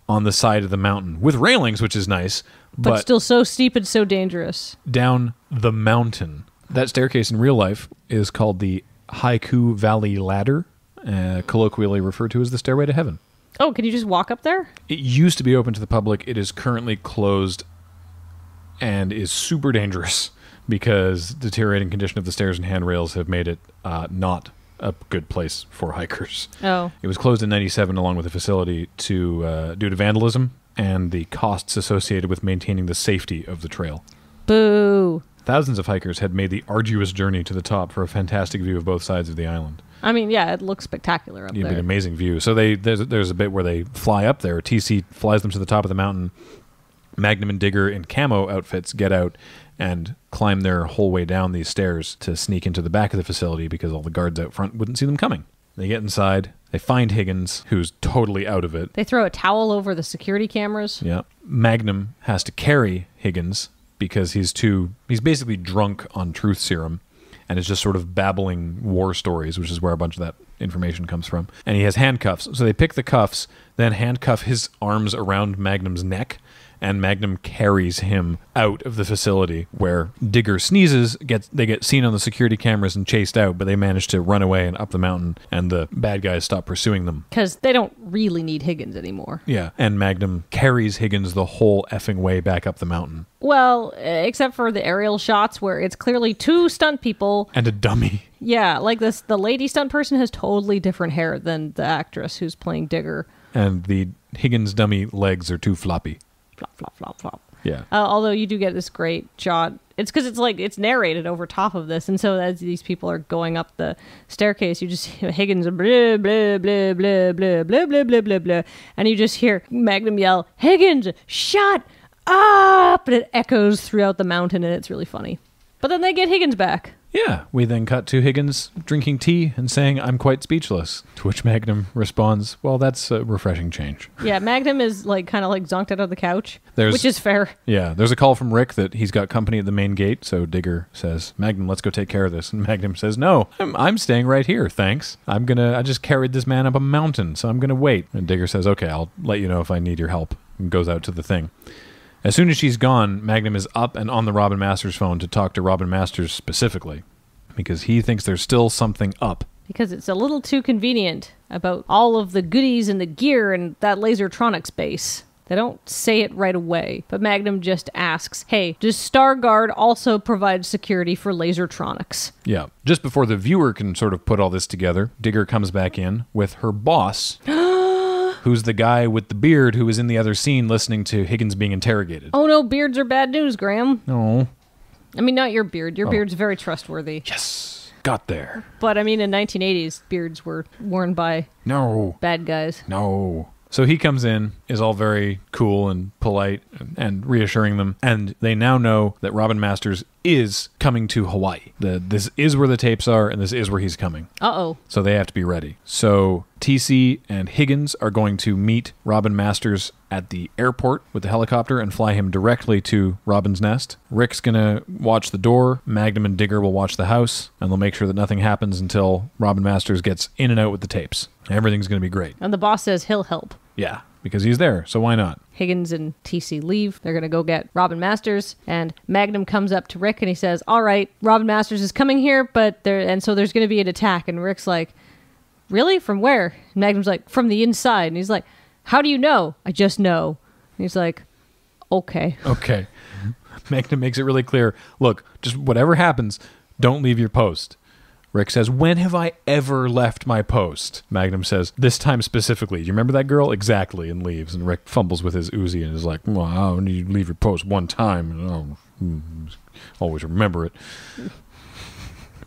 on the side of the mountain with railings, which is nice, But still so steep and so dangerous. down the mountain. That staircase in real life is called the Haiku Valley Ladder, colloquially referred to as the Stairway to Heaven. Oh, can you just walk up there? It used to be open to the public. It is currently closed and is super dangerous because deteriorating condition of the stairs and handrails have made it not a good place for hikers. Oh. It was closed in 97 along with the facility due to vandalism and the costs associated with maintaining the safety of the trail. Boo. Thousands of hikers had made the arduous journey to the top for a fantastic view of both sides of the island. I mean, yeah, it looks spectacular up It'd be there. an amazing view. So there's a bit where they fly up there. TC flies them to the top of the mountain. Magnum and Digger in camo outfits get out and climb their whole way down these stairs to sneak into the back of the facility because all the guards out front wouldn't see them coming. They get inside. They find Higgins, who's totally out of it. They throw a towel over the security cameras. Yeah. Magnum has to carry Higgins because he's basically drunk on truth serum and is just sort of babbling war stories, which is where a bunch of that information comes from. And he has handcuffs. So they pick the cuffs, then handcuff his arms around Magnum's neck, and Magnum carries him out of the facility where Digger sneezes, they get seen on the security cameras and chased out, but they manage to run away and up the mountain, and the bad guys stop pursuing them. Because they don't really need Higgins anymore. Yeah, and Magnum carries Higgins the whole effing way back up the mountain. Well, except for the aerial shots where it's clearly 2 stunt people. And a dummy. Yeah, like this, the lady stunt person has totally different hair than the actress who's playing Digger. And the Higgins dummy legs are too floppy. Flop, flop, flop, flop. Yeah. Although you do get this great shot. It's because it's narrated over top of this. And so as these people are going up the staircase, you just hear Higgins blah, blah, blah, blah, blah, blah, blah, blah, blah, blah. And you just hear Magnum yell, "Higgins, shut up!" And it echoes throughout the mountain, and it's really funny. But then they get Higgins back. Yeah. We then cut to Higgins drinking tea and saying, "I'm quite speechless." To which Magnum responds, "Well, that's a refreshing change." Yeah, Magnum is kind of zonked out of the couch, There's- which is fair. Yeah. There's a call from Rick that he's got company at the main gate. So Digger says, "Magnum, let's go take care of this." And Magnum says, "No, I'm staying right here. Thanks. I just carried this man up a mountain, so I'm going to wait." And Digger says, "Okay, I'll let you know if I need your help," and goes out to the thing. As soon as she's gone, Magnum is up and on the Robin Masters phone to talk to Robin Masters specifically because he thinks there's still something up. Because it's a little too convenient about all of the goodies and the gear and that Lasertronics base They don't say it right away, but Magnum just asks, hey, does Starguard also provide security for Lasertronics? Yeah. Just before the viewer can sort of put all this together, Digger comes back in with her boss, who's the guy with the beard who was in the other scene listening to Higgins being interrogated. Oh no, beards are bad news, Graham. No. I mean, not your beard. Your beard's very trustworthy. Yes. Got there. But I mean, in 1980s, beards were worn by bad guys. No. So he comes in, is all very cool and polite and reassuring them, and they now know that Robin Masters is coming to Hawaii. This is where the tapes are, and this is where he's coming. Uh-oh. So they have to be ready. So TC and Higgins are going to meet Robin Masters at the airport with the helicopter and fly him directly to Robin's nest. Rick's going to watch the door. Magnum and Digger will watch the house, and they'll make sure that nothing happens until Robin Masters gets in and out with the tapes. Everything's going to be great. And the boss says he'll help. Yeah, because he's there, so why not? Higgins and TC leave. They're going to go get Robin Masters, and Magnum comes up to Rick and he says, all right, Robin Masters is coming here, so there's going to be an attack. And Rick's like, really? From where? And Magnum's like, from the inside. And he's like, how do you know? I just know. And he's like, okay. Okay. Magnum makes it really clear. Look, just whatever happens, don't leave your post. Rick says, when have I ever left my post? Magnum says, this time specifically. Do you remember that girl? Exactly, and leaves. And Rick fumbles with his Uzi and is like, well, you leave your post one time. Always remember it.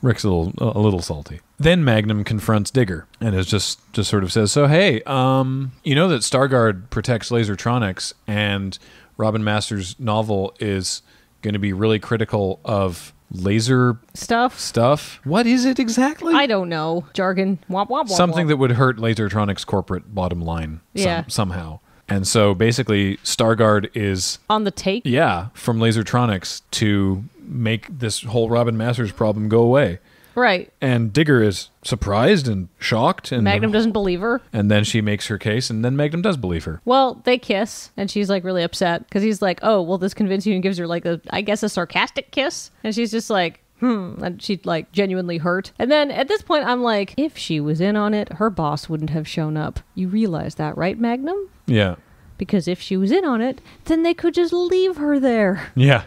Rick's a little salty. Then Magnum confronts Digger and is just sort of says, so hey, you know that Starguard protects Lasertronics, and Robin Masters' novel is going to be really critical of laser stuff. What is it exactly? I don't know. Jargon. Womp, womp, womp, Something womp. that would hurt Lasertronics' corporate bottom line somehow. And so basically Starguard is on the take. Yeah, from Lasertronics to make this whole Robin Masters problem go away. Right. And Digger is surprised and shocked. And Magnum doesn't believe her. And then she makes her case, and then Magnum does believe her. Well, they kiss, and she's like really upset because he's like, oh, will this convince you? And gives her like a sarcastic kiss. And she's just like, and she'd like genuinely hurt. And then at this point, I'm like, if she was in on it, her boss wouldn't have shown up. You realize that, right, Magnum? Yeah. Because if she was in on it, then they could just leave her there. Yeah.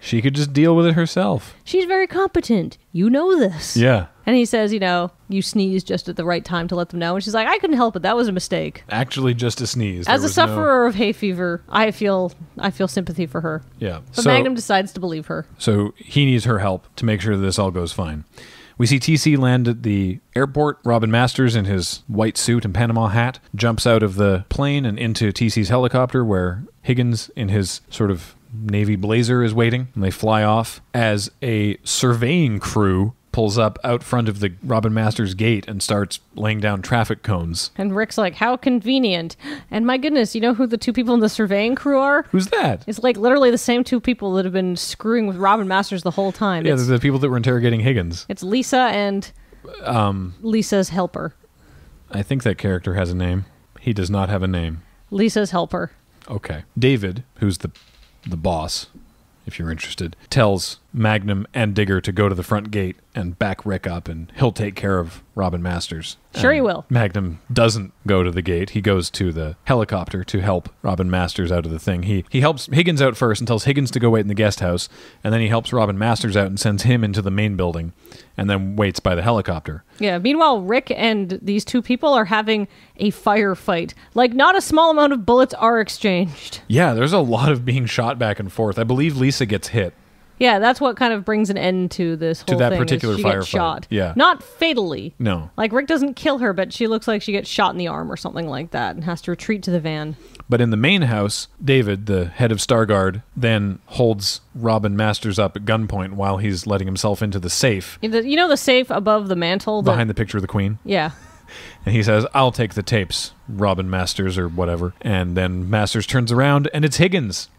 She could just deal with it herself. She's very competent. You know this. Yeah. And he says, you sneezed just at the right time to let them know. And she's like, I couldn't help it. That was a mistake. Actually, just a sneeze. As a sufferer of hay fever, I feel sympathy for her. Yeah. But Magnum decides to believe her. So he needs her help to make sure this all goes fine. We see TC land at the airport. Robin Masters, in his white suit and Panama hat, jumps out of the plane and into TC's helicopter, where Higgins, in his sort of Navy blazer, is waiting, and they fly off as a surveying crew pulls up out front of the Robin Masters gate and starts laying down traffic cones. And Rick's like, how convenient. And my goodness, you know who the two people in the surveying crew are? Who's that? It's like literally the same two people that have been screwing with Robin Masters the whole time. Yeah, the people that were interrogating Higgins. It's Lisa and Lisa's helper. I think that character has a name. He does not have a name. Lisa's helper. Okay. David, who's the boss, if you're interested, tells Magnum and Digger to go to the front gate and back Rick up, and he'll take care of Robin Masters. Sure, he will. Magnum doesn't go to the gate. He goes to the helicopter to help Robin Masters out of the thing. He helps Higgins out first and tells Higgins to go wait in the guest house, and then he helps Robin Masters out and sends him into the main building, and then waits by the helicopter. Yeah, meanwhile, Rick and these two people are having a firefight. Like, not a small amount of bullets are exchanged. Yeah, there's a lot of being shot back and forth. I believe Lisa gets hit. Yeah, that's what kind of brings an end to this whole thing. To that particular she firefight. Gets shot. Yeah. Not fatally. No. Like, Rick doesn't kill her, but she looks like she gets shot in the arm or something like that and has to retreat to the van. But in the main house, David, the head of Starguard, then holds Robin Masters up at gunpoint while he's letting himself into the safe. You know the safe above the mantle? Behind the picture of the Queen? Yeah. And he says, I'll take the tapes, Robin Masters or whatever. And then Masters turns around and it's Higgins.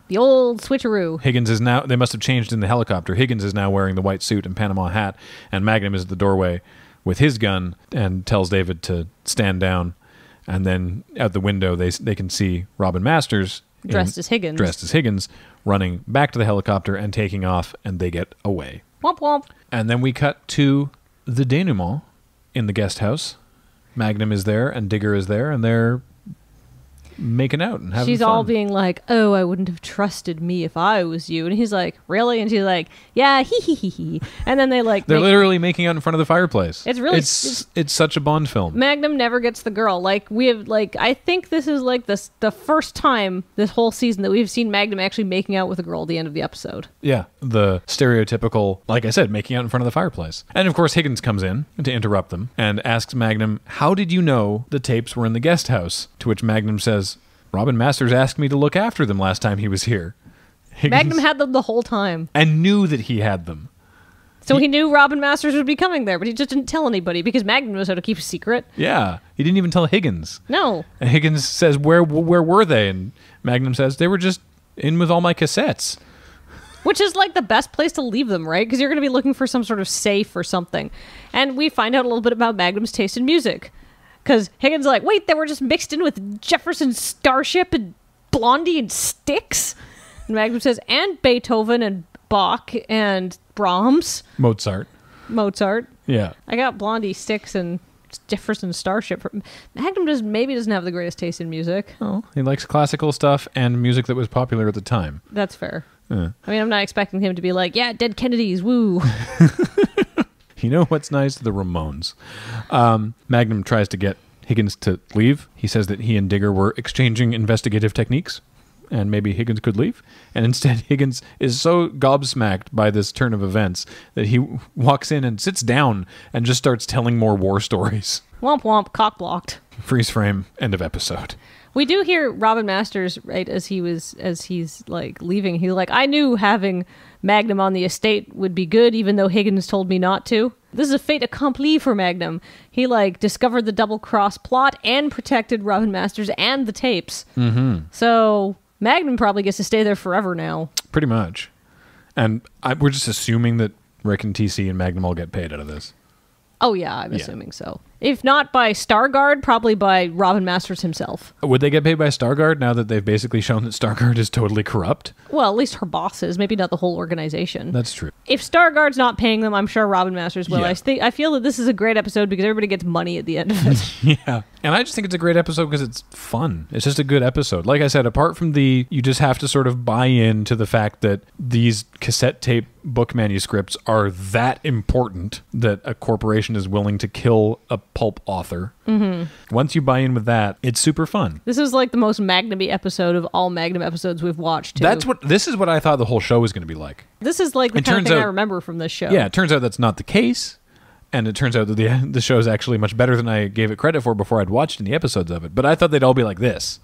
The old switcheroo. Higgins is now, they must have changed in the helicopter. Higgins is now wearing the white suit and Panama hat, and Magnum is at the doorway with his gun and tells David to stand down. And then out the window, they can see Robin Masters dressed as Higgins, running back to the helicopter and taking off, and they get away. Womp womp. And then we cut to the denouement in the guest house. Magnum is there and Digger is there, and they're making out and having She's fun. all being like, oh, I wouldn't have trusted me if I was you. And he's like, really? And she's like, yeah, hee hee hee hee. And then they like... They're literally making out in front of the fireplace. It's really... It's such a Bond film. Magnum never gets the girl. Like, we have, like, I think this is, like, the first time this whole season that we've seen Magnum actually making out with a girl at the end of the episode. Yeah, the stereotypical, like I said, making out in front of the fireplace. And of course, Higgins comes in to interrupt them and asks Magnum, how did you know the tapes were in the guest house? To which Magnum says, Robin Masters asked me to look after them last time he was here. Higgins Magnum had them the whole time. and knew that he had them. So he knew Robin Masters would be coming there, but he just didn't tell anybody because Magnum knows how to keep a secret. Yeah, he didn't even tell Higgins. No. And Higgins says, where were they? And Magnum says, they were just in with all my cassettes. Which is like the best place to leave them, right? Because you're going to be looking for some sort of safe or something. And we find out a little bit about Magnum's taste in music. Because Higgins is like, wait, they were just mixed in with Jefferson Starship and Blondie and Styx? And Magnum says, and Beethoven and Bach and Brahms. Mozart. Yeah. I got Blondie, Styx, and Jefferson Starship. Magnum maybe doesn't have the greatest taste in music. Oh, he likes classical stuff and music that was popular at the time. That's fair. I mean, I'm not expecting him to be like, yeah, Dead Kennedys, woo. You know what's nice? The Ramones. Magnum tries to get Higgins to leave. He says that he and Digger were exchanging investigative techniques, and maybe Higgins could leave. And instead, Higgins is so gobsmacked by this turn of events that he walks in and sits down and just starts telling more war stories. Womp womp, cock blocked. Freeze frame, end of episode. We do hear Robin Masters, right, as he's like leaving. He's like, I knew having Magnum on the estate would be good, even though Higgins told me not to. This is a fait accompli for Magnum. He like discovered the double cross plot and protected Robin Masters and the tapes. Mm-hmm. So Magnum probably gets to stay there forever now. Pretty much. And we're just assuming that Rick and TC and Magnum all get paid out of this. Oh yeah, I'm assuming so. If not by Stargard, probably by Robin Masters himself. Would they get paid by Stargard now that they've basically shown that Stargard is totally corrupt? Well, at least her bosses, maybe not the whole organization. That's true. If Stargard's not paying them, I'm sure Robin Masters will. Yeah. I feel that this is a great episode because everybody gets money at the end of it. Yeah. And I just think it's a great episode because it's fun. It's just a good episode. Like I said, apart from you just have to sort of buy into the fact that these cassette tape book manuscripts are that important that a corporation is willing to kill a pulp author. Mm-hmm. Once you buy in with that, it's super fun. This is like the most Magnum-y episode of all Magnum episodes we've watched, too. This is what I thought the whole show was going to be like. This is like the kind of thing I remember from this show. Yeah, it turns out that's not the case. And it turns out that the show is actually much better than I gave it credit for before I'd watched any episodes of it. But I thought they'd all be like this.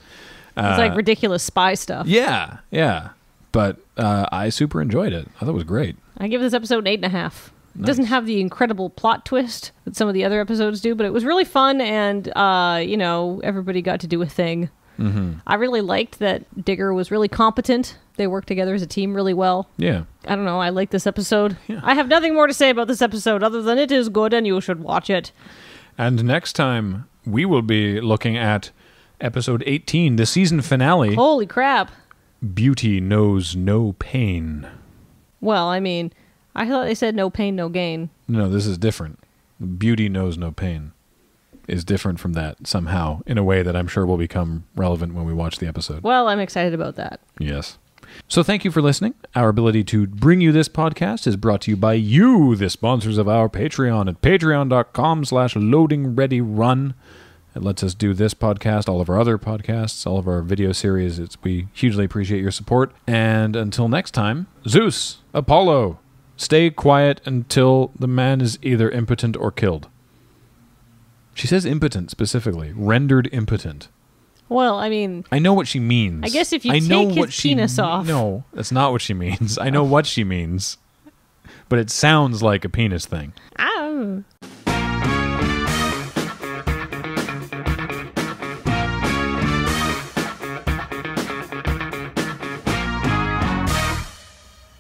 It's like ridiculous spy stuff. Yeah, yeah. But I super enjoyed it. I thought it was great. I give this episode an 8.5. Nice. It doesn't have the incredible plot twist that some of the other episodes do, but it was really fun, and everybody got to do a thing. Mm-hmm. I really liked that Digger was really competent. They worked together as a team really well. Yeah. I don't know. I like this episode. Yeah. I have nothing more to say about this episode other than it is good and you should watch it. And next time, we will be looking at episode 18, the season finale. Holy crap. Beauty Knows No Pain. Well, I mean, I thought they said no pain, no gain. No, this is different. Beauty Knows No Pain is different from that somehow in a way that I'm sure will become relevant when we watch the episode. Well, I'm excited about that. Yes. So thank you for listening. Our ability to bring you this podcast is brought to you by you, the sponsors of our Patreon at patreon.com/LoadingReadyRun. It lets us do this podcast, all of our other podcasts, all of our video series. We hugely appreciate your support. And until next time, Zeus, Apollo, stay quiet until the man is either impotent or killed. She says impotent specifically, rendered impotent. Well, I mean... I know what she means. I guess if you take his penis off... No, that's not what she means. I know what she means. But it sounds like a penis thing. Oh.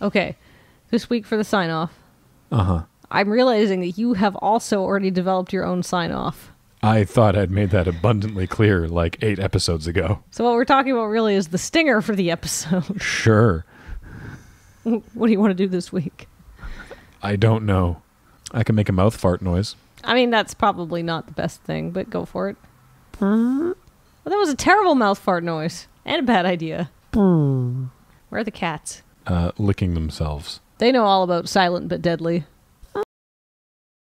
Okay, this week for the sign-off. Uh-huh. I'm realizing that you have also already developed your own sign-off. I thought I'd made that abundantly clear like 8 episodes ago. So what we're talking about really is the stinger for the episode. Sure. What do you want to do this week? I don't know. I can make a mouth fart noise. I mean, that's probably not the best thing, but go for it. Well, that was a terrible mouth fart noise. And a bad idea. Where are the cats? Licking themselves. They know all about silent but deadly.